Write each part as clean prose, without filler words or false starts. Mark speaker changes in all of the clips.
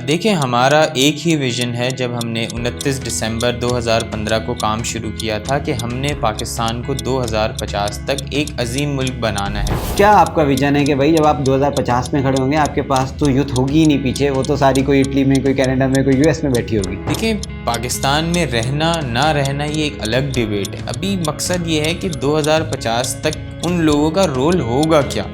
Speaker 1: دیکھیں ہمارا ایک ہی ویژن ہے جب ہم نے 29 دسمبر 2015 کو کام شروع کیا تھا کہ ہم نے پاکستان کو 2050 تک ایک عظیم ملک بنانا ہے۔
Speaker 2: کیا آپ کا ویژن ہے کہ بھائی جب آپ 2050 میں کھڑے ہوں گے آپ کے پاس تو یوتھ ہوگی ہی نہیں پیچھے، وہ تو ساری کوئی اٹلی میں، کوئی کینیڈا میں، کوئی US میں بیٹھی ہوگی؟
Speaker 1: دیکھیں پاکستان میں رہنا نہ رہنا یہ ایک الگ ڈیبیٹ ہے۔ ابھی مقصد یہ ہے کہ 2050 تک ان لوگوں کا رول ہوگا کیا۔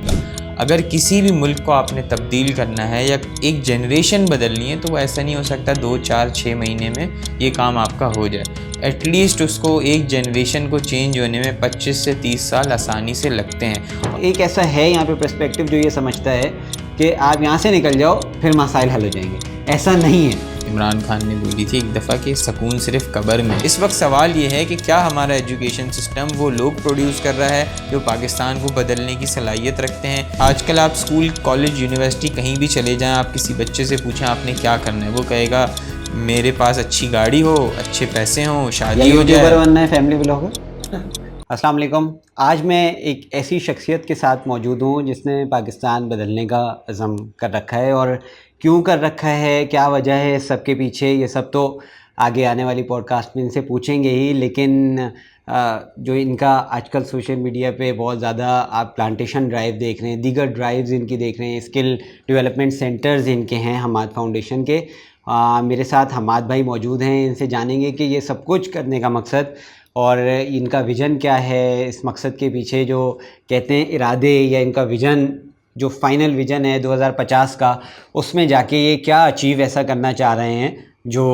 Speaker 1: اگر کسی بھی ملک کو آپ نے تبدیل کرنا ہے یا ایک جنریشن بدلنی ہے تو وہ ایسا نہیں ہو سکتا 2 4 6 مہینے میں یہ کام آپ کا ہو جائے۔ ایٹ لیسٹ اس کو ایک جنریشن کو چینج ہونے میں 25 سے 30 سال آسانی سے لگتے ہیں۔
Speaker 2: ایک ایسا ہے یہاں پہ پرسپیکٹیو جو یہ سمجھتا ہے کہ آپ یہاں سے نکل جاؤ پھر مسائل حل ہو جائیں گے، ایسا نہیں ہے۔
Speaker 1: عمران خان نے بولی تھی ایک دفعہ کہ سکون صرف قبر میں۔ اس وقت سوال یہ ہے کہ کیا ہمارا ایجوکیشن سسٹم وہ لوگ پروڈیوس کر رہا ہے جو پاکستان کو بدلنے کی صلاحیت رکھتے ہیں۔ آج کل آپ اسکول، کالج، یونیورسٹی کہیں بھی چلے جائیں، آپ کسی بچے سے پوچھیں آپ نے کیا کرنا ہے، وہ کہے گا میرے پاس اچھی گاڑی ہو، اچھے پیسے ہوں، شادی ہو جائے۔
Speaker 2: یوٹیوبر بننا ہے، فیملی بلاگر۔ السلام علیکم۔ آج میں ایک ایسی شخصیت کے ساتھ موجود ہوں جس نے پاکستان بدلنے کا عزم کر رکھا ہے، اور کیوں کر رکھا ہے، کیا وجہ ہے اس سب کے پیچھے، یہ سب تو آگے آنے والی پوڈ کاسٹ میں ان سے پوچھیں گے ہی۔ لیکن جو ان کا آج کل سوشل میڈیا پہ بہت زیادہ آپ پلانٹیشن ڈرائیو دیکھ رہے ہیں، دیگر ڈرائیوز ان کی دیکھ رہے ہیں، اسکل ڈیولپمنٹ سینٹرز ان کے ہیں حماد فاؤنڈیشن کے۔ میرے ساتھ حماد بھائی موجود ہیں، ان سے جانیں گے کہ یہ سب کچھ کرنے کا مقصد اور ان کا ویژن کیا ہے، اس مقصد کے پیچھے جو کہتے ہیں ارادے یا ان کا ویژن جو فائنل ویژن ہے 2050 کا، اس میں جا کے یہ کیا اچیو ایسا کرنا چاہ رہے ہیں جو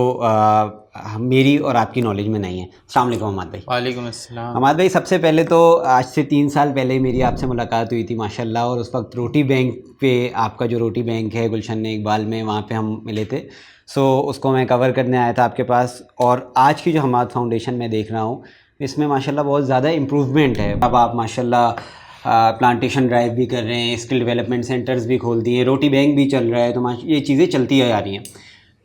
Speaker 2: میری اور آپ کی نالج میں نہیں ہے۔ السلام علیکم حماد بھائی۔
Speaker 1: وعلیکم السلام۔
Speaker 2: حماد بھائی، سب سے پہلے تو آج سے 3 سال پہلے میری آپ سے ملاقات ہوئی تھی ماشاءاللہ، اور اس وقت روٹی بینک پہ، آپ کا جو روٹی بینک ہے گلشن اقبال میں، وہاں پہ ہم ملے تھے۔ اس کو میں کور کرنے آیا تھا آپ کے پاس، اور آج کی جو حماد فاؤنڈیشن میں دیکھ رہا ہوں اس میں ماشاءاللہ بہت زیادہ امپروومنٹ ہے۔ اب آپ ماشاءاللہ پلانٹیشن ڈرائیو بھی کر رہے ہیں، اسکل ڈیولپمنٹ سینٹرز بھی کھول دیے، روٹی بینک بھی چل رہا ہے، تو یہ چیزیں چلتی آ رہی ہیں۔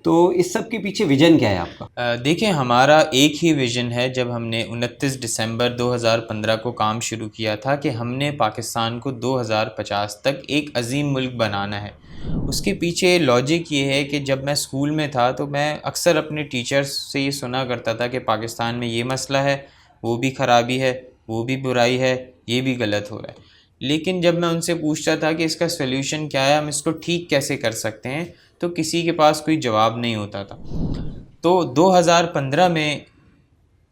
Speaker 2: تو اس سب کے پیچھے ویژن کیا ہے آپ کا؟
Speaker 1: دیکھیں ہمارا ایک ہی ویژن ہے جب ہم نے 29 دسمبر 2015 کو کام شروع کیا تھا کہ ہم نے پاکستان کو 2050 تک ایک عظیم ملک بنانا ہے۔ اس کے پیچھے لاجک یہ ہے کہ جب میں اسکول میں تھا تو میں اکثر اپنے ٹیچرز سے یہ سنا کرتا تھا کہ پاکستان میں یہ مسئلہ ہے، وہ بھی خرابی ہے، وہ بھی برائی ہے، یہ بھی غلط ہو رہا ہے۔ لیکن جب میں ان سے پوچھتا تھا کہ اس کا سولوشن کیا ہے، ہم اس کو ٹھیک کیسے کر سکتے ہیں، تو کسی کے پاس کوئی جواب نہیں ہوتا تھا۔ تو 2015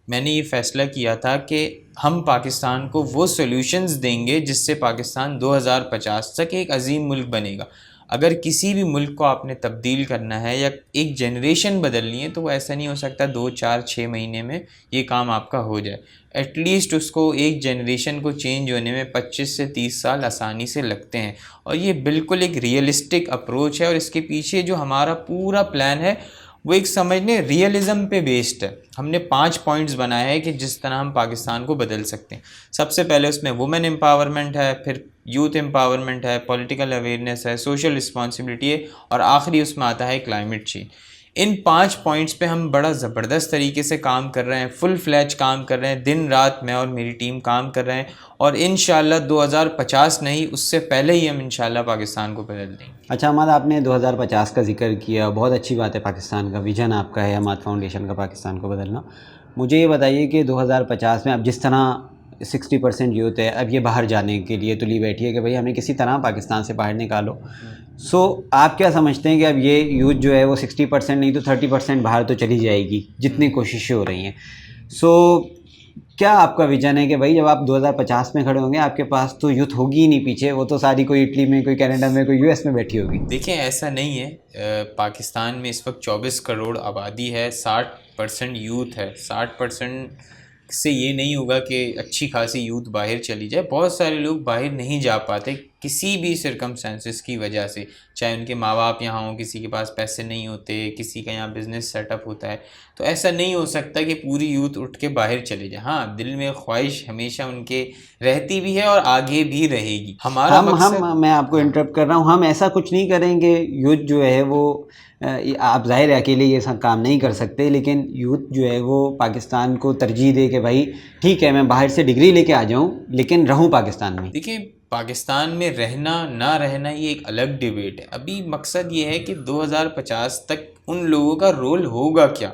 Speaker 1: میں نے یہ فیصلہ کیا تھا کہ ہم پاکستان کو وہ سولوشنز دیں گے جس سے پاکستان 2050 تک ایک عظیم ملک بنے گا۔ اگر کسی بھی ملک کو آپ نے تبدیل کرنا ہے یا ایک جنریشن بدلنی ہے تو وہ ایسا نہیں ہو سکتا 2 4 6 مہینے میں یہ کام آپ کا ہو جائے۔ ایٹ لیسٹ اس کو ایک جنریشن کو چینج ہونے میں 25 سے 30 سال آسانی سے لگتے ہیں، اور یہ بالکل ایک ریئلسٹک اپروچ ہے، اور اس کے پیچھے جو ہمارا پورا پلان ہے وہ ایک سمجھنے ریئلزم پہ بیسڈ ہے۔ ہم نے 5 پوائنٹس بنائے ہیں کہ جس طرح ہم پاکستان کو بدل سکتے ہیں۔ سب سے پہلے اس میں وومن امپاورمنٹ ہے، پھر یوتھ امپاورمنٹ ہے، پولیٹیکل اویئرنیس ہے، سوشل رسپانسبلٹی ہے، اور آخری اس میں آتا ہے کلائمیٹ چینج۔ ان 5 پوائنٹس پہ ہم بڑا زبردست طریقے سے کام کر رہے ہیں، فل فلیج کام کر رہے ہیں، دن رات میں اور میری ٹیم کام کر رہے ہیں، اور انشاءاللہ 2050 نہیں، اس سے پہلے ہی ہم انشاءاللہ پاکستان کو بدل دیں گے۔
Speaker 2: اچھا حماد، آپ نے 2050 کا ذکر کیا، بہت اچھی بات ہے، پاکستان کا ویژن آپ کا ہے حماد فاؤنڈیشن کا پاکستان کو بدلنا۔ مجھے یہ بتائیے کہ 2050 میں اب جس طرح 60% یوتھ ہے، اب یہ باہر جانے کے لیے تلی بیٹھی ہے کہ بھئی ہمیں کسی طرح پاکستان سے باہر نکالو۔ آپ کیا سمجھتے ہیں کہ اب یہ یوتھ جو ہے وہ 60% نہیں تو 30% باہر تو چلی جائے گی جتنی کوششیں ہو رہی ہیں؟ کیا آپ کا ویژن ہے کہ بھائی جب آپ 2050 میں کھڑے ہوں گے آپ کے پاس تو یوتھ ہوگی ہی نہیں پیچھے، وہ تو ساری کوئی اٹلی میں، کوئی کینیڈا میں، کوئی US میں بیٹھی ہوگی؟
Speaker 1: دیکھیں ایسا نہیں ہے، پاکستان میں اس وقت 24 کروڑ آبادی ہے، 60% یوتھ ہے۔ 60% سے یہ نہیں ہوگا کہ اچھی خاصی یوتھ باہر چلی جائے۔ بہت سارے لوگ باہر نہیں جا پاتے کسی بھی سرکمسٹانسز کی وجہ سے، چاہے ان کے ماں باپ یہاں ہوں، کسی کے پاس پیسے نہیں ہوتے، کسی کا یہاں بزنس سیٹ اپ ہوتا ہے، تو ایسا نہیں ہو سکتا کہ پوری یوتھ اٹھ کے باہر چلے جائے۔ ہاں، دل میں خواہش ہمیشہ ان کے رہتی بھی ہے اور آگے بھی رہے گی۔ ہمارا مقصد،
Speaker 2: میں آپ کو انٹرپٹ کر رہا ہوں، ہم ایسا کچھ نہیں کریں گے۔ یوتھ جو ہے وہ، آپ ظاہر ہے اکیلے یہ سب کام نہیں کر سکتے، لیکن یوتھ جو ہے وہ پاکستان کو ترجیح دے کہ بھائی ٹھیک ہے میں باہر سے ڈگری لے کے آ جاؤں لیکن رہوں پاکستان میں۔
Speaker 1: دیکھیں پاکستان میں رہنا نہ رہنا یہ ایک الگ ڈیبیٹ ہے. ابھی مقصد یہ ہے کہ 2050 تک ان لوگوں کا رول ہوگا کیا.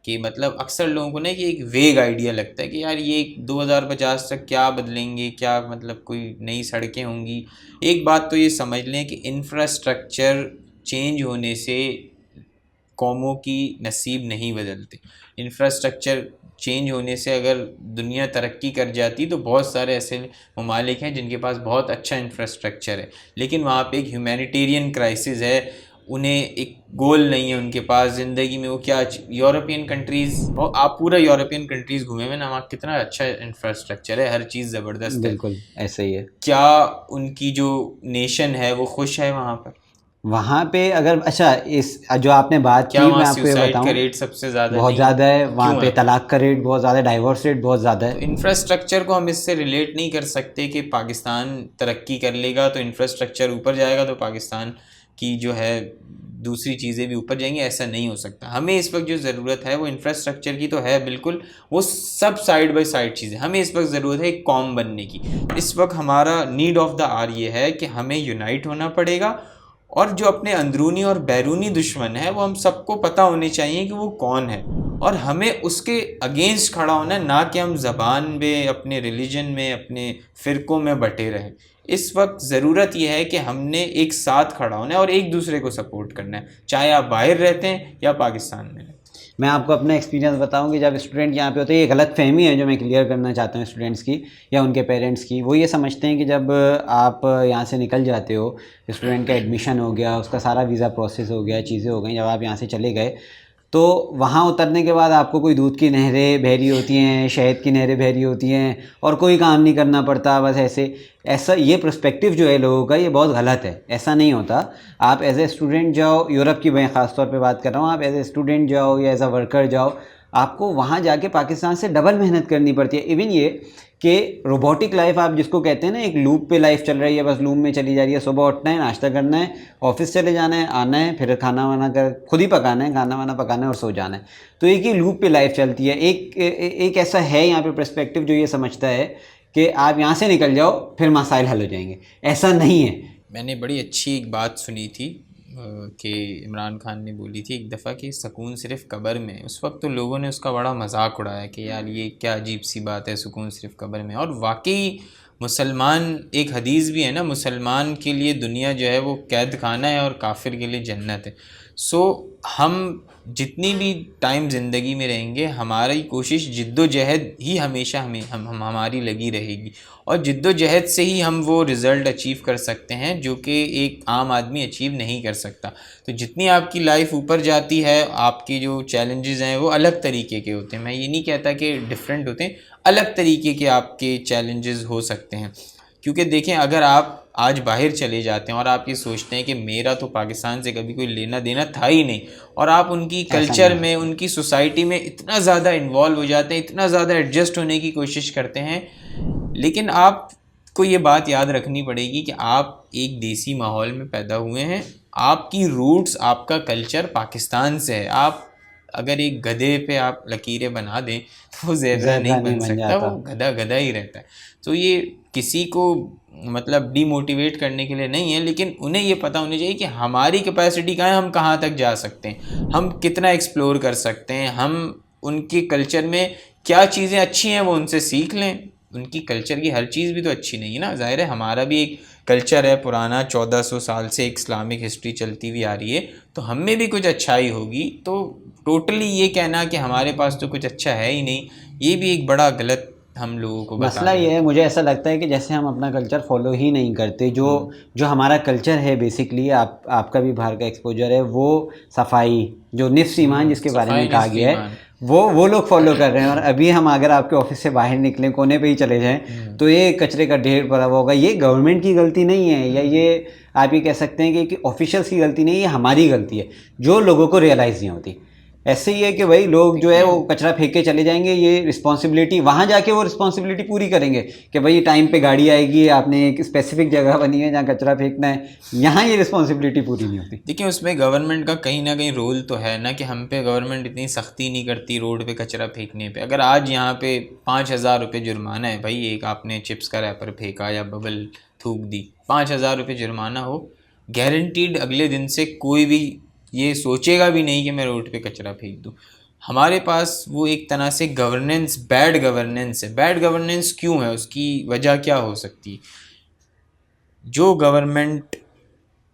Speaker 1: کہ مطلب اکثر لوگوں کو نا کہ ایک ویگ آئیڈیا لگتا ہے کہ یار یہ 2050 تک کیا بدلیں گے, کیا مطلب کوئی نئی سڑکیں ہوں گی. ایک بات تو یہ سمجھ لیں کہ انفراسٹرکچر چینج ہونے سے قوموں کی نصیب نہیں بدلتے. انفراسٹرکچر چینج ہونے سے اگر دنیا ترقی کر جاتی تو بہت سارے ایسے ممالک ہیں جن کے پاس بہت اچھا انفراسٹرکچر ہے لیکن وہاں پہ ایک ہیومینیٹیرین کرائسس ہے, انہیں ایک گول نہیں ہے ان کے پاس زندگی میں. وہ کیا یورپین کنٹریز, آپ پورا یورپین کنٹریز گھومے ہوئے نا, وہاں کتنا اچھا انفراسٹرکچر ہے, ہر چیز زبردست ہے.
Speaker 2: بالکل ایسا ہی ہے.
Speaker 1: کیا ان کی جو نیشن ہے وہ خوش ہے وہاں پر؟
Speaker 2: وہاں پہ اگر اچھا اس جو آپ نے بات کی,
Speaker 1: کیا
Speaker 2: میں
Speaker 1: وہاں
Speaker 2: آپ کو یہ
Speaker 1: سیوسائڈ
Speaker 2: بتاؤں,
Speaker 1: کا ریٹ سب سے زیادہ
Speaker 2: بہت
Speaker 1: نہیں
Speaker 2: زیادہ ہے وہاں
Speaker 1: کیوں
Speaker 2: پہ.
Speaker 1: ہے؟
Speaker 2: طلاق کا ریٹ بہت زیادہ ہے, ڈائیورس ریٹ بہت زیادہ
Speaker 1: تو
Speaker 2: ہے.
Speaker 1: انفراسٹرکچر کو ہم اس سے ریلیٹ نہیں کر سکتے کہ پاکستان ترقی کر لے گا تو انفراسٹرکچر اوپر جائے گا تو پاکستان کی جو ہے دوسری چیزیں بھی اوپر جائیں گی. ایسا نہیں ہو سکتا. ہمیں اس وقت جو ضرورت ہے وہ انفراسٹرکچر کی تو ہے بالکل, وہ سب سائڈ بائی سائڈ چیزیں. ہمیں اس وقت ضرورت ہے ایک قوم بننے کی. اس وقت ہمارا نیڈ آف دا آر یہ ہے کہ ہمیں یونائٹ ہونا پڑے گا, اور جو اپنے اندرونی اور بیرونی دشمن ہے وہ ہم سب کو پتہ ہونے چاہیے کہ وہ کون ہے, اور ہمیں اس کے اگینسٹ کھڑا ہونا ہے, نہ کہ ہم زبان میں, اپنے ریلیجن میں, اپنے فرقوں میں بٹے رہیں. اس وقت ضرورت یہ ہے کہ ہم نے ایک ساتھ کھڑا ہونا ہے اور ایک دوسرے کو سپورٹ کرنا ہے, چاہے آپ باہر رہتے ہیں یا پاکستان میں رہتے ہیں.
Speaker 2: میں آپ کو اپنا ایکسپیرینس بتاؤں کہ جب اسٹوڈنٹ یہاں پہ ہوتے ہیں, یہ غلط فہمی ہے جو میں کلیئر کرنا چاہتا ہوں اسٹوڈنٹس کی یا ان کے پیرنٹس کی. وہ یہ سمجھتے ہیں کہ جب آپ یہاں سے نکل جاتے ہو, اسٹوڈنٹ کا ایڈمیشن ہو گیا, اس کا سارا ویزا پروسیس ہو گیا, چیزیں ہو گئیں, جب آپ یہاں سے چلے گئے تو وہاں اترنے کے بعد آپ کو کوئی دودھ کی نہریں بہہ رہی ہوتی ہیں, شہد کی نہریں بہہ رہی ہوتی ہیں, اور کوئی کام نہیں کرنا پڑتا. بس ایسا یہ پرسپیکٹیو جو ہے لوگوں کا, یہ بہت غلط ہے. ایسا نہیں ہوتا. آپ ایز اے اسٹوڈنٹ جاؤ, یورپ کی میں خاص طور پہ بات کر رہا ہوں, آپ ایز اے اسٹوڈنٹ جاؤ یا ایز اے ورکر جاؤ, آپ کو وہاں جا کے پاکستان سے ڈبل محنت کرنی پڑتی ہے. ایون یہ کہ روبوٹک لائف آپ جس کو کہتے ہیں نا, ایک لوپ پہ لائف چل رہی ہے, بس لوپ میں چلی جا رہی ہے. صبح اٹھنا ہے, ناشتہ کرنا ہے, آفس چلے جانا ہے, آنا ہے, پھر کھانا وانا خود ہی پکانا ہے, کھانا وانا پکانا ہے اور سو جانا ہے. تو ایک ہی لوپ پہ لائف چلتی ہے. ایک ایسا ہے یہاں پہ پرسپیکٹیو جو یہ سمجھتا ہے کہ آپ یہاں سے نکل جاؤ پھر مسائل حل ہو جائیں گے. ایسا نہیں ہے.
Speaker 1: میں نے بڑی اچھی ایک بات سنی تھی کہ عمران خان نے بولی تھی ایک دفعہ کہ سکون صرف قبر میں. اس وقت تو لوگوں نے اس کا بڑا مذاق اڑایا کہ یار یہ کیا عجیب سی بات ہے, سکون صرف قبر میں. اور واقعی مسلمان, ایک حدیث بھی ہے نا, مسلمان کے لیے دنیا جو ہے وہ قید خانہ ہے اور کافر کے لیے جنت ہے. سو ہم جتنی بھی ٹائم زندگی میں رہیں گے, ہماری کوشش جد و جہد ہی ہمیشہ ہماری لگی رہے گی, اور جد و جہد سے ہی ہم وہ رزلٹ اچیو کر سکتے ہیں جو کہ ایک عام آدمی اچیو نہیں کر سکتا. تو جتنی آپ کی لائف اوپر جاتی ہے, آپ کی جو چیلنجز ہیں وہ الگ طریقے کے ہوتے ہیں. میں یہ نہیں کہتا کہ ڈفرینٹ ہوتے ہیں, الگ طریقے کے آپ کے چیلنجز ہو سکتے ہیں. کیونکہ دیکھیں, اگر آپ آج باہر چلے جاتے ہیں اور آپ یہ سوچتے ہیں کہ میرا تو پاکستان سے کبھی کوئی لینا دینا تھا ہی نہیں, اور آپ ان کی کلچر میں, ان کی سوسائٹی میں اتنا زیادہ انوالو ہو جاتے ہیں, اتنا زیادہ ایڈجسٹ ہونے کی کوشش کرتے ہیں, لیکن آپ کو یہ بات یاد رکھنی پڑے گی کہ آپ ایک دیسی ماحول میں پیدا ہوئے ہیں. آپ کی روٹس, آپ کا کلچر پاکستان سے ہے. آپ اگر ایک گدھے پہ آپ لکیریں بنا دیں تو وہ زیبرا نہیں بن سکتا, وہ گدھا ہی رہتا ہے. تو یہ کسی کو مطلب ڈی موٹیویٹ کرنے کے لیے نہیں ہے, لیکن انہیں یہ پتہ ہونی چاہیے کہ ہماری کیپیسٹی کہاں ہے, ہم کہاں تک جا سکتے ہیں, ہم کتنا ایکسپلور کر سکتے ہیں, ہم ان کے کلچر میں کیا چیزیں اچھی ہیں وہ ان سے سیکھ لیں. ان کی کلچر کی ہر چیز بھی تو اچھی نہیں ہے نا. ظاہر ہے ہمارا بھی ایک کلچر ہے پرانا, 1400 سال سے ایک اسلامک ہسٹری چلتی ہوئی آ رہی ہے, تو ہم میں بھی کچھ اچھائی ہوگی. تو ٹوٹلی یہ کہنا کہ ہمارے پاس تو کچھ اچھا ہے ہی نہیں, یہ بھی ایک بڑا غلط ہم لوگوں کو
Speaker 2: مسئلہ یہ ہے. مجھے ایسا لگتا ہے کہ جیسے ہم اپنا کلچر فالو ہی نہیں کرتے. جو ہمارا کلچر ہے بیسکلی, آپ کا بھی باہر کا ایکسپوجر ہے, وہ صفائی, جو نفس ایمان جس کے بارے میں کہا گیا ہے, وہ لوگ فالو کر رہے ہیں. اور ابھی ہم اگر آپ کے آفس سے باہر نکلیں, کونے پہ ہی چلے جائیں, تو یہ کچرے کا ڈھیر پڑا ہوا ہوگا. یہ گورنمنٹ کی غلطی نہیں ہے, یا یہ آپ یہ کہہ سکتے ہیں کہ آفیشلس کی غلطی نہیں ہے, یہ ہماری غلطی ہے جو لوگوں کو ریئلائز نہیں ہوتی. ایسے ہی ہے کہ بھائی لوگ جو ہے وہ کچرا پھینک کے چلے جائیں گے, یہ رسپانسبلٹی وہاں جا کے وہ رسپانسبلٹی پوری کریں گے کہ بھائی ٹائم پہ گاڑی آئے گی, آپ نے ایک اسپیسیفک جگہ بنی ہے جہاں کچرا پھینکنا ہے. یہاں یہ رسپانسبلٹی پوری نہیں ہوتی.
Speaker 1: دیکھیں, اس میں گورنمنٹ کا کہیں نہ کہیں رول تو ہے نا, کہ ہم پہ گورنمنٹ اتنی سختی نہیں کرتی روڈ پہ کچرا پھینکنے پہ. اگر آج یہاں پہ 5000 روپے جرمانہ ہے بھائی, ایک آپ نے چپس کا ریپر پھینکا یا ببل تھوک دی, 5,000 روپے جرمانہ ہو, گارنٹیڈ اگلے دن سے کوئی بھی یہ سوچے گا بھی نہیں کہ میں روڈ پہ کچرا پھینک دوں. ہمارے پاس وہ ایک طرح سے گورننس, بیڈ گورننس ہے. بیڈ گورننس کیوں ہے, اس کی وجہ کیا ہو سکتی ہے؟ جو گورنمنٹ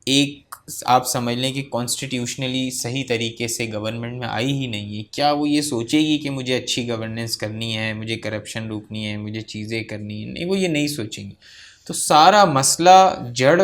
Speaker 1: ایک آپ سمجھ لیں کہ کانسٹیٹیوشنلی صحیح طریقے سے گورنمنٹ میں آئی ہی نہیں ہے, کیا وہ یہ سوچے گی کہ مجھے اچھی گورننس کرنی ہے, مجھے کرپشن روکنی ہے, مجھے چیزیں کرنی ہیں؟ نہیں, وہ یہ نہیں سوچیں گی. تو سارا مسئلہ جڑ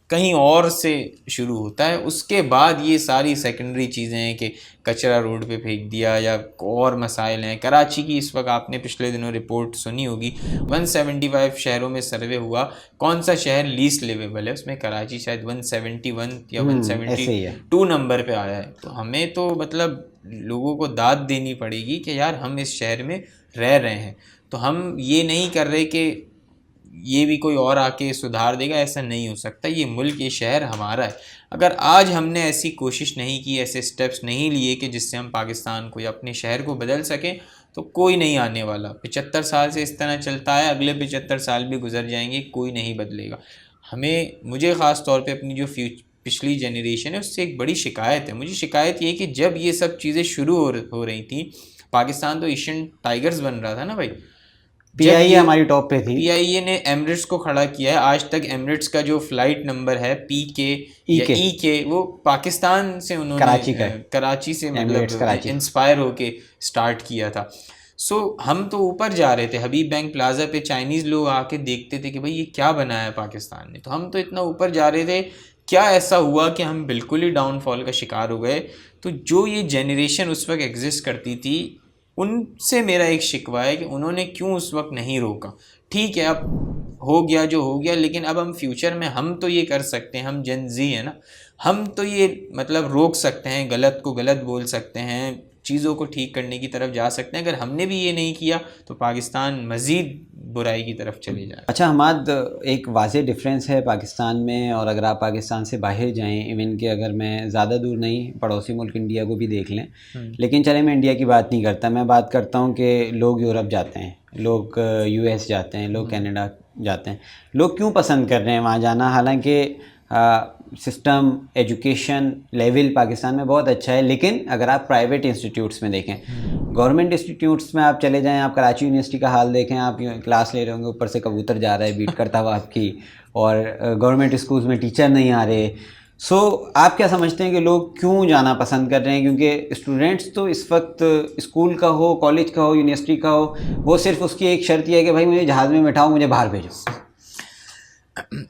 Speaker 1: کہیں اور سے شروع ہوتا ہے. اس کے بعد یہ ساری سیکنڈری چیزیں ہیں کہ کچرا روڈ پہ پھینک دیا یا اور مسائل ہیں. کراچی کی اس وقت آپ نے پچھلے دنوں رپورٹ سنی ہوگی, 175 شہروں میں سروے ہوا, کون سا شہر لیسٹ لیویبل ہے, اس میں کراچی شاید 171 یا 172 نمبر پہ آیا ہے. تو ہمیں تو مطلب لوگوں کو داد دینی پڑے گی کہ یار ہم اس شہر میں رہ رہے ہیں, تو ہم یہ نہیں کر رہے کہ یہ بھی کوئی اور آ کے سدھار دے گا. ایسا نہیں ہو سکتا. یہ ملک, یہ شہر ہمارا ہے. اگر آج ہم نے ایسی کوشش نہیں کی, ایسے سٹیپس نہیں لیے کہ جس سے ہم پاکستان کو یا اپنے شہر کو بدل سکیں, تو کوئی نہیں آنے والا. 75 سال سے اس طرح چلتا ہے, اگلے 75 سال بھی گزر جائیں گے, کوئی نہیں بدلے گا. مجھے خاص طور پہ اپنی جو پچھلی جنریشن ہے اس سے ایک بڑی شکایت ہے. مجھے شکایت یہ کہ جب یہ سب چیزیں شروع ہو رہی تھیں, پاکستان تو ایشین ٹائیگرز بن رہا تھا نا بھائی.
Speaker 2: پی آئی اے ہماری ٹاپ پہ تھی.
Speaker 1: پی آئی اے نے ایمریٹس کو کھڑا کیا ہے. آج تک ایمریٹس کا جو فلائٹ نمبر ہے PK وہ پاکستان سے انہوں نے کراچی سے مطلب انسپائر ہو کے سٹارٹ کیا تھا. سو ہم تو اوپر جا رہے تھے. حبیب بینک پلازا پہ چائنیز لوگ آ کے دیکھتے تھے کہ بھائی یہ کیا بنایا ہے پاکستان نے, تو ہم تو اتنا اوپر جا رہے تھے. کیا ایسا ہوا کہ ہم بالکل ہی ڈاؤن فال کا شکار ہو گئے؟ تو جو یہ جنریشن اس وقت ایگزسٹ کرتی تھی, ان سے میرا ایک شکوہ ہے کہ انہوں نے کیوں اس وقت نہیں روکا. ٹھیک ہے, اب ہو گیا جو ہو گیا, لیکن اب ہم فیوچر میں ہم تو یہ کر سکتے ہیں. ہم جن زی ہیں نا, ہم تو یہ مطلب روک سکتے ہیں, غلط کو غلط بول سکتے ہیں, چیزوں کو ٹھیک کرنے کی طرف جا سکتے ہیں. اگر ہم نے بھی یہ نہیں کیا تو پاکستان مزید برائی کی طرف چلے جائے.
Speaker 2: اچھا حماد, ایک واضح ڈفرینس ہے پاکستان میں, اور اگر آپ پاکستان سے باہر جائیں, ایون کہ اگر میں زیادہ دور نہیں, پڑوسی ملک انڈیا کو بھی دیکھ لیں, لیکن چلے میں انڈیا کی بات نہیں کرتا, میں بات کرتا ہوں کہ لوگ یورپ جاتے ہیں, لوگ US جاتے ہیں, لوگ کینیڈا جاتے ہیں. لوگ کیوں پسند کر رہے ہیں وہاں جانا؟ حالانکہ سسٹم ایجوکیشن لیول پاکستان میں بہت اچھا ہے, لیکن اگر آپ پرائیویٹ انسٹیٹیوٹس میں دیکھیں, گورنمنٹ انسٹیٹیوٹس میں آپ چلے جائیں, آپ کراچی یونیورسٹی کا حال دیکھیں, آپ کلاس لے رہے ہوں گے, اوپر سے کبوتر جا رہا ہے بیٹ کرتا ہوا آپ کی, اور گورنمنٹ اسکولس میں ٹیچر نہیں آ رہے. سو آپ کیا سمجھتے ہیں کہ لوگ کیوں جانا پسند کر رہے ہیں؟ کیونکہ اسٹوڈنٹس تو اس وقت اسکول کا ہو, کالج کا ہو, یونیورسٹی کا ہو, وہ صرف اس کی ایک شرط یہ ہے کہ بھائی مجھے جہاز میں بٹھاؤ, مجھے باہر بھیجو.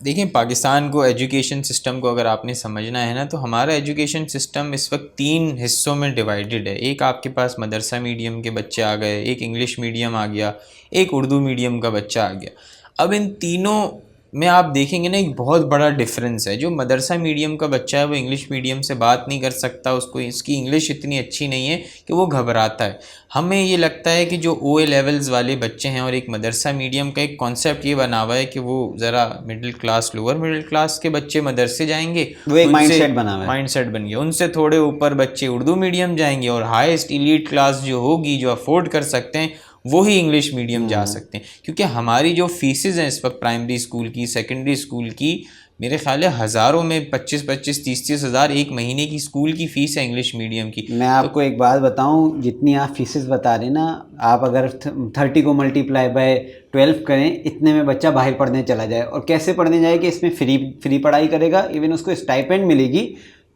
Speaker 1: دیکھیں, پاکستان کو ایجوکیشن سسٹم کو اگر آپ نے سمجھنا ہے نا, تو ہمارا ایجوکیشن سسٹم اس وقت 3 حصوں میں ڈیوائیڈڈ ہے. ایک آپ کے پاس مدرسہ میڈیم کے بچے آ گئے, ایک انگلش میڈیم آ گیا, ایک اردو میڈیم کا بچہ آ گیا. اب ان تینوں میں آپ دیکھیں گے نا, ایک بہت بڑا ڈفرینس ہے. جو مدرسہ میڈیم کا بچہ ہے وہ انگلش میڈیم سے بات نہیں کر سکتا, اس کی انگلش اتنی اچھی نہیں ہے کہ وہ گھبراتا ہے. ہمیں یہ لگتا ہے کہ جو OA لیولز والے بچے ہیں, اور ایک مدرسہ میڈیم کا ایک کانسیپٹ یہ بنا ہوا ہے کہ وہ ذرا middle class, lower middle class کے بچے مدرسے جائیں گے,
Speaker 2: وہ ایک مائنڈ سیٹ بنا ہوا ہے,
Speaker 1: مائنڈ سیٹ بن گیا. ان سے تھوڑے اوپر بچے اردو میڈیم جائیں گے, اور ہائیسٹ ایلیٹ کلاس جو ہوگی, جو افورڈ کر سکتے ہیں, وہی انگلش میڈیم جا سکتے ہیں. کیونکہ ہماری جو فیسز ہیں اس وقت پرائمری اسکول کی, سیکنڈری اسکول کی, میرے خیال ہے ہزاروں میں 25-25 30 ہزار ایک مہینے کی اسکول کی فیس ہے انگلش میڈیم کی.
Speaker 2: میں آپ کو ایک بات بتاؤں, جتنی آپ فیسز بتا رہے ہیں نا, آپ اگر 30 کو ملٹیپلائی بائی 12 کریں, اتنے میں بچہ باہر پڑھنے چلا جائے. اور کیسے پڑھنے جائے کہ اس میں فری پڑھائی کرے گا, ایون اس کو اسٹائپینڈ ملے گی.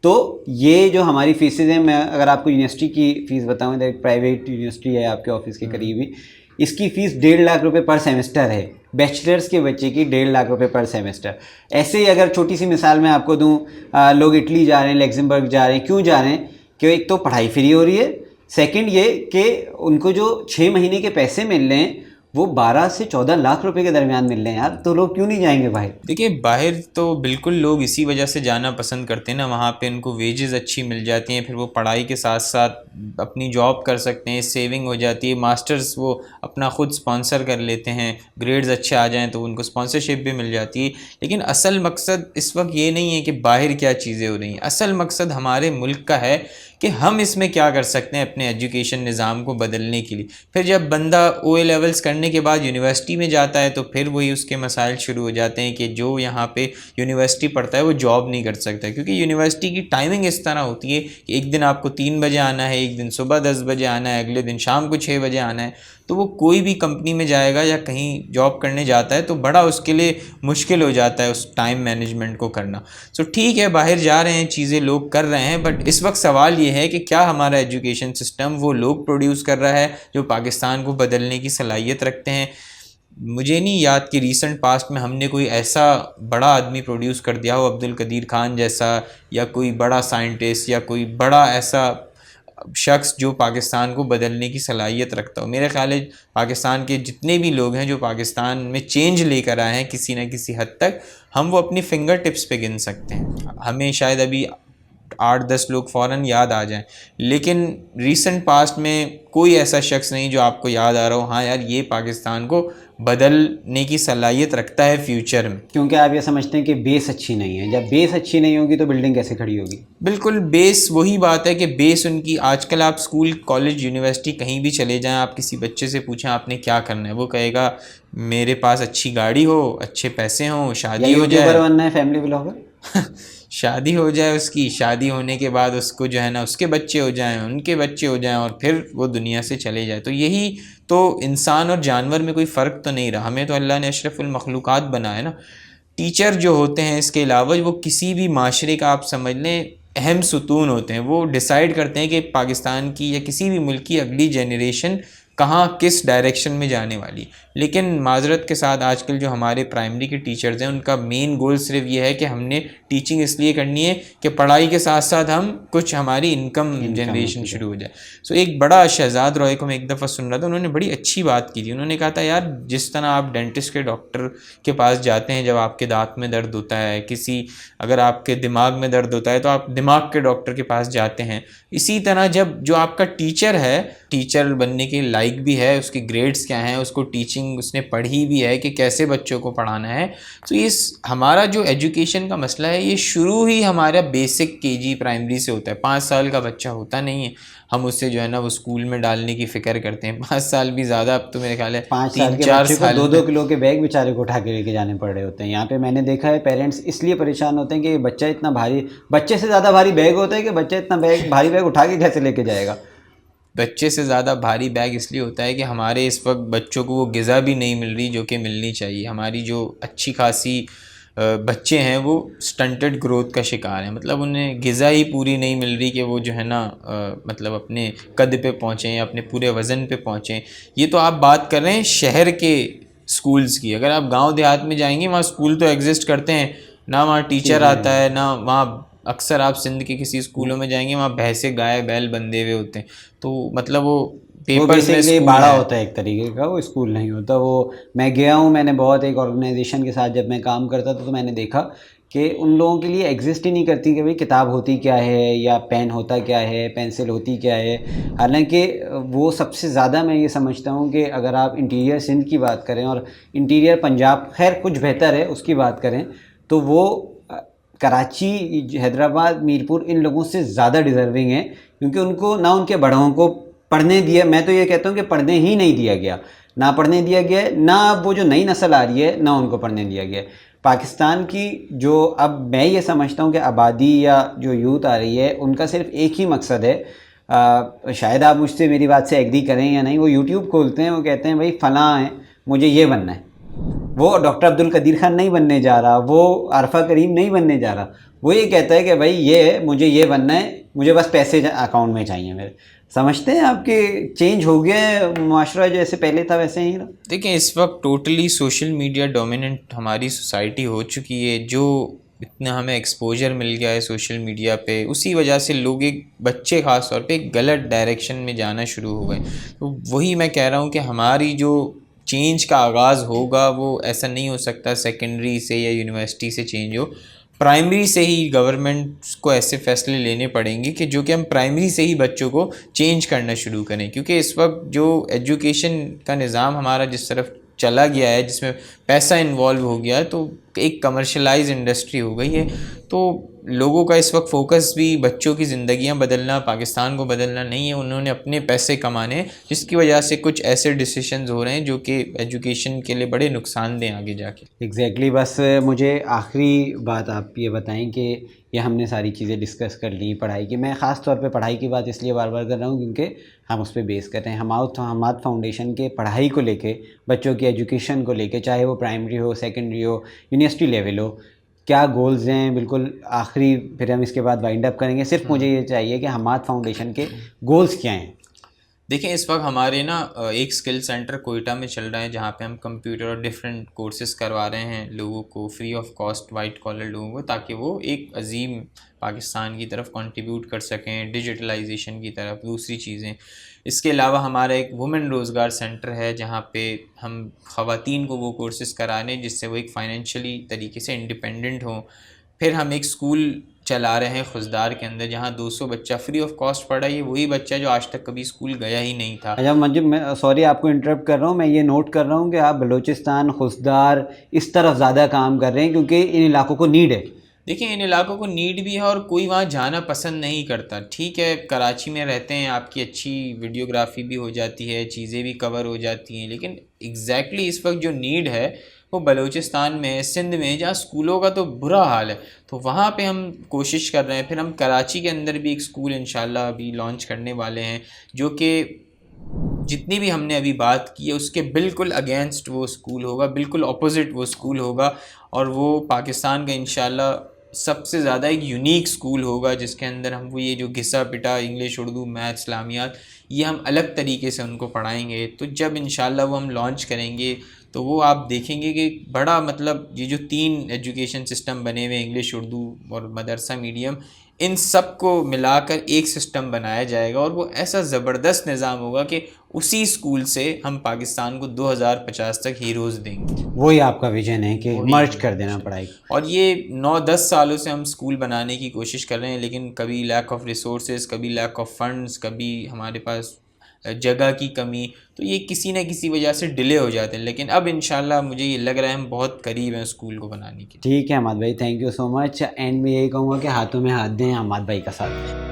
Speaker 2: تو یہ جو ہماری فیسز ہیں, میں اگر آپ کو یونیورسٹی کی فیس بتاؤں, ایک پرائیویٹ یونیورسٹی ہے آپ کے آفس کے قریب ہی, اس کی فیس 1.5 لاکھ روپے پر سیمسٹر ہے. بیچلرس کے بچے کی 1.5 لاکھ روپے پر سیمسٹر. ایسے ہی اگر چھوٹی سی مثال میں آپ کو دوں, لوگ اٹلی جا رہے ہیں, لیگزمبرگ جا رہے ہیں. کیوں جا رہے ہیں؟ کہ ایک تو پڑھائی فری ہو رہی ہے, سیکنڈ یہ کہ ان کو جو 6 مہینے کے پیسے مل رہے ہیں وہ 12 سے 14 لاکھ روپے کے درمیان مل رہے ہیں. یار تو لوگ کیوں نہیں جائیں گے باہر؟
Speaker 1: دیکھیے, باہر تو بالکل لوگ اسی وجہ سے جانا پسند کرتے ہیں نا, وہاں پہ ان کو ویجز اچھی مل جاتی ہیں, پھر وہ پڑھائی کے ساتھ ساتھ اپنی جاب کر سکتے ہیں, سیونگ ہو جاتی ہے, ماسٹرز وہ اپنا خود سپانسر کر لیتے ہیں, گریڈز اچھے آ جائیں تو ان کو سپانسرشپ بھی مل جاتی ہے. لیکن اصل مقصد اس وقت یہ نہیں ہے کہ باہر کیا چیزیں ہو رہی ہیں. اصل مقصد ہمارے ملک کا ہے کہ ہم اس میں کیا کر سکتے ہیں اپنے ایجوکیشن نظام کو بدلنے کے لیے. پھر جب بندہ او اے لیولس کرنے کے بعد یونیورسٹی میں جاتا ہے تو پھر وہی اس کے مسائل شروع ہو جاتے ہیں کہ جو یہاں پہ یونیورسٹی پڑھتا ہے وہ جاب نہیں کر سکتا, کیونکہ یونیورسٹی کی ٹائمنگ اس طرح ہوتی ہے کہ ایک دن آپ کو 3 بجے آنا ہے, ایک دن صبح 10 بجے آنا ہے, اگلے دن شام کو 6 بجے آنا ہے. تو وہ کوئی بھی کمپنی میں جائے گا یا کہیں جاب کرنے جاتا ہے تو بڑا اس کے لیے مشکل ہو جاتا ہے اس ٹائم مینجمنٹ کو کرنا. سو ٹھیک ہے, باہر جا رہے ہیں, چیزیں لوگ کر رہے ہیں, بٹ اس وقت سوال یہ ہے کہ کیا ہمارا ایجوکیشن سسٹم وہ لوگ پروڈیوس کر رہا ہے جو پاکستان کو بدلنے کی صلاحیت رکھتے ہیں. مجھے نہیں یاد کہ ریسنٹ پاسٹ میں ہم نے کوئی ایسا بڑا آدمی پروڈیوس کر دیا ہو, عبدالقدیر خان جیسا, یا کوئی بڑا سائنٹسٹ, یا کوئی بڑا ایسا شخص جو پاکستان کو بدلنے کی صلاحیت رکھتا ہو. میرے خیال ہے پاکستان کے جتنے بھی لوگ ہیں جو پاکستان میں چینج لے کر آئے ہیں کسی نہ کسی حد تک, ہم وہ اپنی فنگر ٹپس پہ گن سکتے ہیں. ہمیں شاید ابھی 8-10 لوگ فوراً یاد آ جائیں, لیکن ریسنٹ پاسٹ میں کوئی ایسا شخص نہیں جو آپ کو یاد آ رہا ہو ہاں یار یہ پاکستان کو بدلنے کی صلاحیت رکھتا ہے فیوچر میں.
Speaker 2: کیونکہ آپ یہ سمجھتے ہیں کہ بیس اچھی نہیں ہے, جب بیس اچھی نہیں ہوگی تو بلڈنگ کیسے کھڑی ہوگی؟
Speaker 1: بالکل, بیس وہی بات ہے کہ بیس ان کی, آج کل آپ اسکول, کالج, یونیورسٹی کہیں بھی چلے جائیں, آپ کسی بچے سے پوچھیں آپ نے کیا کرنا ہے, وہ کہے گا میرے پاس اچھی گاڑی ہو, اچھے پیسے ہوں, شادی ہو جائے,
Speaker 2: یوٹیوبر بننا ہے, فیملی بلاگر
Speaker 1: شادی ہو جائے اس کی, شادی ہونے کے بعد اس کو جو ہے نا اس کے بچے ہو جائیں, ان کے بچے ہو جائیں, اور پھر وہ دنیا سے چلے جائے. تو یہی تو انسان اور جانور میں کوئی فرق تو نہیں رہا. ہمیں تو اللہ نے اشرف المخلوقات بنایا نا. ٹیچر جو ہوتے ہیں اس کے علاوہ وہ کسی بھی معاشرے کا آپ سمجھ لیں اہم ستون ہوتے ہیں. وہ ڈیسائیڈ کرتے ہیں کہ پاکستان کی یا کسی بھی ملک کی اگلی جنریشن کہاں کس ڈائریکشن میں جانے والی. لیکن معذرت کے ساتھ آج کل جو ہمارے پرائمری کے ٹیچرز ہیں ان کا مین گول صرف یہ ہے کہ ہم نے ٹیچنگ اس لیے کرنی ہے کہ پڑھائی کے ساتھ ساتھ ہم کچھ ہماری انکم جنریشن شروع ہو جائے. سو ایک بڑا شہزاد روئے کو میں ایک دفعہ سن رہا تھا, انہوں نے بڑی اچھی بات کی تھی. انہوں نے کہا تھا یار جس طرح آپ ڈینٹسٹ کے ڈاکٹر کے پاس جاتے ہیں جب آپ کے دانت میں درد ہوتا ہے, اگر آپ کے دماغ میں درد ہوتا ہے تو آپ دماغ کے ڈاکٹر کے پاس جاتے ہیں, اسی طرح جب جو آپ کا ٹیچر ہے, ٹیچر بننے کے لائق بھی ہے, اس کے گریڈز کیا ہیں, اس کو ٹیچنگ اس نے پڑھی بھی ہے کہ کیسے بچوں کو پڑھانا ہے. تو یہ ہمارا جو ایجوکیشن کا مسئلہ ہے یہ شروع ہی ہمارا بیسک کے جی پرائمری سے ہوتا ہے. 5 سال کا بچہ ہوتا نہیں ہے, ہم اس سے جو ہے نا وہ اسکول میں ڈالنے کی فکر کرتے ہیں. 5 سال بھی زیادہ, اب تو میرے خیال ہے
Speaker 2: 5 سال کے بچے کو 2-2 کلو کے بیگ بیچارے کو اٹھا کے لے کے جانے پڑ رہے ہوتے ہیں. یہاں پہ میں نے دیکھا ہے پیرنٹس اس لیے پریشان ہوتے ہیں کہ بچہ اتنا بھاری, بچے سے زیادہ بھاری بیگ ہوتا ہے کہ بچہ اتنا بھاری بیگ اٹھا کے کیسے لے کے جائے گا.
Speaker 1: بچے سے زیادہ بھاری بیگ اس لیے ہوتا ہے کہ ہمارے اس وقت بچوں کو وہ غذا بھی نہیں مل رہی جو کہ ملنی چاہیے. ہماری جو اچھی خاصی بچے ہیں وہ سٹنٹڈ گروتھ کا شکار ہیں, مطلب انہیں غذا ہی پوری نہیں مل رہی کہ وہ جو ہے نا مطلب اپنے قد پہ پہنچیں یا اپنے پورے وزن پہ پہنچیں. یہ تو آپ بات کر رہے ہیں شہر کے اسکولز کی. اگر آپ گاؤں دیہات میں جائیں گے وہاں اسکول تو ایگزسٹ کرتے ہیں, نہ وہاں ٹیچر آتا ہے, نہ وہاں اکثر آپ سندھ کے کسی اسکولوں میں جائیں گے وہاں بھینسیں گائے بیل بندھے ہوئے ہوتے ہیں. تو مطلب وہ پیپرز میں
Speaker 2: بیسکلی باڑا ہوتا ہے ایک طریقے کا, وہ اسکول نہیں ہوتا. وہ میں گیا ہوں, میں نے بہت ایک آرگنائزیشن کے ساتھ جب میں کام کرتا تھا تو میں نے دیکھا کہ ان لوگوں کے لیے ایگزسٹ ہی نہیں کرتی کہ بھئی کتاب ہوتی کیا ہے, یا پین ہوتا کیا ہے, پینسل ہوتی کیا ہے. حالانکہ وہ سب سے زیادہ میں یہ سمجھتا ہوں کہ اگر آپ انٹیریئر سندھ کی بات کریں اور انٹیریئر پنجاب, خیر کچھ بہتر ہے, اس کی بات کریں تو وہ کراچی, حیدرآباد, میرپور ان لوگوں سے زیادہ ڈیزرونگ ہیں, کیونکہ ان کو نہ ان کے بڑوں کو پڑھنے دیا, میں تو یہ کہتا ہوں کہ پڑھنے ہی نہیں دیا گیا, نہ پڑھنے دیا گیا ہے, نہ وہ جو نئی نسل آ رہی ہے نہ ان کو پڑھنے دیا گیا ہے. پاکستان کی جو اب میں یہ سمجھتا ہوں کہ آبادی یا جو یوتھ آ رہی ہے ان کا صرف ایک ہی مقصد ہے, شاید آپ مجھ سے میری بات سے ایگری کریں یا نہیں, وہ یوٹیوب کھولتے ہیں, وہ کہتے ہیں بھائی فلاں ہے مجھے یہ بننا ہے. وہ ڈاکٹر عبدالقدیر خان نہیں بننے جا رہا, وہ عارفہ کریم نہیں بننے جا رہا, وہ یہ کہتا ہے کہ بھائی یہ مجھے یہ بننا ہے, مجھے بس پیسے اکاؤنٹ میں چاہیے میرے. سمجھتے ہیں آپ کہ چینج ہو گیا ہے معاشرہ, جیسے پہلے تھا ویسے ہی رہا؟
Speaker 1: دیکھیں اس وقت ٹوٹلی سوشل میڈیا ڈومیننٹ ہماری سوسائٹی ہو چکی ہے. جو اتنا ہمیں ایکسپوجر مل گیا ہے سوشل میڈیا پہ, اسی وجہ سے لوگ ایک بچے خاص طور پہ ایک غلط ڈائریکشن میں جانا شروع ہو گئے. تو وہی میں کہہ رہا ہوں کہ ہماری جو چینج کا آغاز ہوگا وہ ایسا نہیں ہو سکتا سیکنڈری سے یا یونیورسٹی سے چینج ہو. پرائمری سے ہی گورنمنٹ کو ایسے فیصلے لینے پڑیں گے کہ جو کہ ہم پرائمری سے ہی بچوں کو چینج کرنا شروع کریں, کیونکہ اس وقت جو ایجوکیشن کا نظام ہمارا جس طرف چلا گیا ہے, جس میں پیسہ انوالو ہو گیا ہے, تو ایک کمرشلائز انڈسٹری ہو گئی ہے. تو لوگوں کا اس وقت فوکس بھی بچوں کی زندگیاں بدلنا، پاکستان کو بدلنا نہیں ہے. انہوں نے اپنے پیسے کمانے، جس کی وجہ سے کچھ ایسے ڈیسیشنز ہو رہے ہیں جو کہ ایجوکیشن کے لیے بڑے نقصان دیں آگے جا کے.
Speaker 2: ایگزیکٹلی. بس مجھے آخری بات آپ یہ بتائیں کہ یہ ہم نے ساری چیزیں ڈسکس کر لی پڑھائی کی. میں خاص طور پہ پڑھائی کی بات اس لیے بار بار کر رہا ہوں کیونکہ ہم اس پہ بیس کر رہے ہیں. حماد فاؤنڈیشن کے پڑھائی کو لے کے، بچوں کی ایجوکیشن کو لے کے، چاہے وہ پرائمری ہو، سیکنڈری ہو، یونیورسٹی لیول ہو، کیا گولز ہیں بالکل آخری، پھر ہم اس کے بعد وائنڈ اپ کریں گے. صرف مجھے یہ چاہیے کہ حماد فاؤنڈیشن کے گولز کیا ہیں.
Speaker 1: دیکھیں اس وقت ہمارے ایک اسکل سینٹر کوئٹہ میں چل رہا ہے جہاں پہ ہم کمپیوٹر اور ڈفرینٹ کورسز کروا رہے ہیں لوگوں کو free of cost, white collar لوگوں کو، تاکہ وہ ایک عظیم پاکستان کی طرف کنٹریبیوٹ کر سکیں، ڈیجیٹلائزیشن کی طرف، دوسری چیزیں. اس کے علاوہ ہمارا ایک وومن روزگار سینٹر ہے جہاں پہ ہم خواتین کو وہ کورسز کرانے جس سے وہ ایک فائنینشلی طریقے سے انڈیپینڈنٹ ہوں. پھر ہم ایک اسکول چلا رہے ہیں خزدار کے اندر جہاں 200 بچہ فری آف کاسٹ پڑھا. یہ وہی بچہ جو آج تک کبھی اسکول گیا ہی نہیں تھا.
Speaker 2: اچھا منجب، میں سوری آپ کو انٹرپٹ کر رہا ہوں، میں یہ نوٹ کر رہا ہوں کہ آپ بلوچستان، خزدار اس طرف زیادہ کام کر رہے ہیں کیونکہ ان علاقوں کو نیڈ ہے.
Speaker 1: دیکھیں ان علاقوں کو نیڈ بھی ہے اور کوئی وہاں جانا پسند نہیں کرتا. ٹھیک ہے کراچی میں رہتے ہیں، آپ کی اچھی ویڈیوگرافی بھی ہو جاتی ہے، چیزیں بھی کور ہو جاتی ہیں، لیکن ایگزیکٹلی اس وقت جو نیڈ ہے وہ بلوچستان میں، سندھ میں، جہاں اسکولوں کا تو برا حال ہے. تو وہاں پہ ہم کوشش کر رہے ہیں. پھر ہم کراچی کے اندر بھی ایک اسکول انشاءاللہ ابھی لانچ کرنے والے ہیں جو کہ جتنی بھی ہم نے ابھی بات کی ہے اس کے بالکل اگینسٹ وہ اسکول ہوگا، بالکل اپوزٹ وہ اسکول ہوگا، اور وہ پاکستان کا انشاءاللہ سب سے زیادہ ایک یونیک اسکول ہوگا جس کے اندر ہم وہ یہ جو گھسا پٹا انگلش، اردو، میتھ، اسلامیات، یہ ہم الگ طریقے سے ان کو پڑھائیں گے. تو جب انشاءاللہ وہ ہم لانچ کریں گے تو وہ آپ دیکھیں گے کہ بڑا مطلب یہ جو 3 ایجوکیشن سسٹم بنے ہوئے، انگلش، اردو اور مدرسہ میڈیم، ان سب کو ملا کر ایک سسٹم بنایا جائے گا، اور وہ ایسا زبردست نظام ہوگا کہ اسی اسکول سے ہم پاکستان کو 2050 تک ہیروز دیں گے.
Speaker 2: وہی آپ کا ویژن ہے کہ مرج کر دینا پڑھائی.
Speaker 1: اور یہ 9-10 سالوں سے ہم اسکول بنانے کی کوشش کر رہے ہیں، لیکن کبھی لیک آف ریسورسز، کبھی لیک آف فنڈز، کبھی ہمارے پاس جگہ کی کمی، تو یہ کسی نہ کسی وجہ سے ڈیلے ہو جاتے ہیں. لیکن اب انشاءاللہ مجھے یہ لگ رہا ہے ہم بہت قریب ہیں اسکول کو بنانے کے.
Speaker 2: ٹھیک ہے حماد بھائی، thank you so much. And میں یہی کہوں گا کہ ہاتھوں میں ہاتھ دیں، حماد بھائی کا ساتھ دیں.